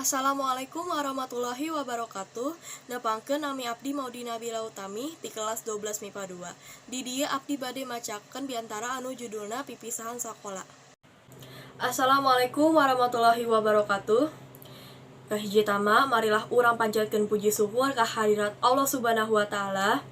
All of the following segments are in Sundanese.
Assalamualaikum warahmatullahi wabarakatuh. Nepangkeun nami abdi Maudi Nabila Utami di kelas 12 MIPA 2. Di dieu abdi bade macakeun biantara anu judulna pipisahan sakola. Assalamualaikum warahmatullahi wabarakatuh. Kahiji tama marilah urang panjatkeun puji syukur ka hadirat Allah Subhanahu wa taala.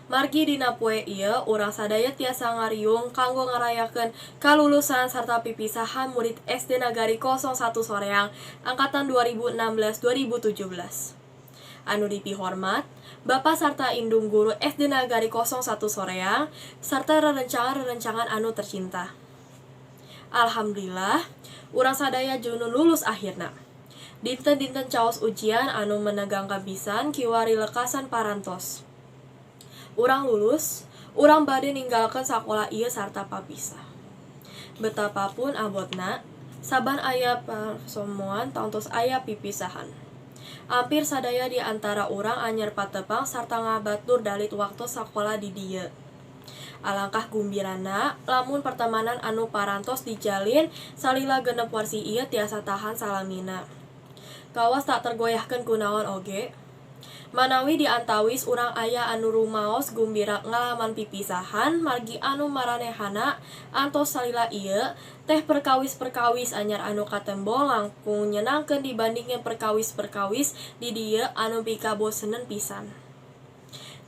Margi dina poe ieu urang sadaya tiasa ngariung kanggo ngarayakeun kalulusan sarta pipisahan murid SD Nagari 01 Soreang angkatan 2016-2017. Anu dipihormat Bapak sarta Indung Guru SD Nagari 01 Soreang sarta rerencangan-rerencangan anu tercinta. Alhamdulillah, urang sadaya junun lulus akhirna. Dinten-dinten caos ujian anu menegang kabisan kiwari lekasan parantos. Urang lulus, urang bade ninggalkeun sakola ieu sarta papisah. Betapapun abotna, saban aya pasomoan tongtos aya pipisahan. Hampir sadaya di antara urang anyar patepang sarta ngabatur dalit waktu sakola di dieu. Alangkah gumbirana lamun pertemanan anu parantos dijalin salila genep warsi ieu tiasa tahan salamina. Kawas tak tergoyahkeun kunaon oge. Manawi diantawis urang aya anu rumaos gumbira ngalaman pipisahan margi anu maranehana antos salila ieu teh perkawis-perkawis anyar anu katembong langkung nyenangkeun dibandingkeun perkawis-perkawis di dieu anu pikaboseneun pisan.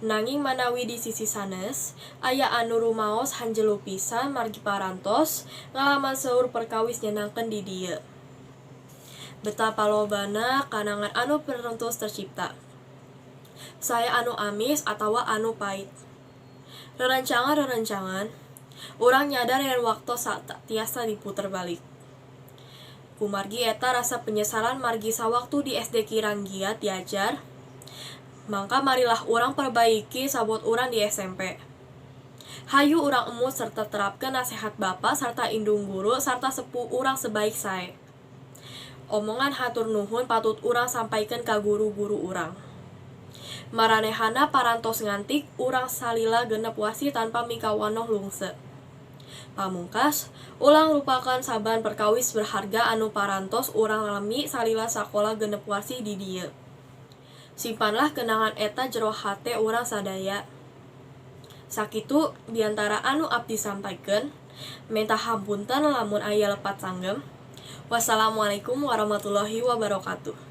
Nanging manawi di sisi sanes aya anu rumaos hanjelu pisan margi parantos ngalaman seueur perkawis nyenangkeun di dieu. Betapa lobana kanangan anu parantos tercipta. Saya anu amis atawa anu pait. Rerencangan, urang nyadar yen waktu tiasa diputer balik. Kumargi eta rasa penyesalan margi sawaktu di SD Kiranggia diajar, mangka marilah urang perbaiki sabot urang di SMP. Hayu urang emut serta terapkeun nasihat Bapak sarta Indung Guru sarta sepuh urang sebaik sae. Omongan hatur nuhun patut urang sampaikeun ka guru-guru urang. Maranehana parantos ngantik urang salila genep warsi tanpa mikawanoh lungse. Pamungkas, ulang lupakan saban perkawis berharga anu parantos urang lami salila sakola genep warsi di dieu. Simpanlah kenangan eta jero hate urang sadaya. Sakitu diantara anu abdi sampaikeun, minta hampunten lamun aya lepat sanggem. Wassalamualaikum warahmatullahi wabarakatuh.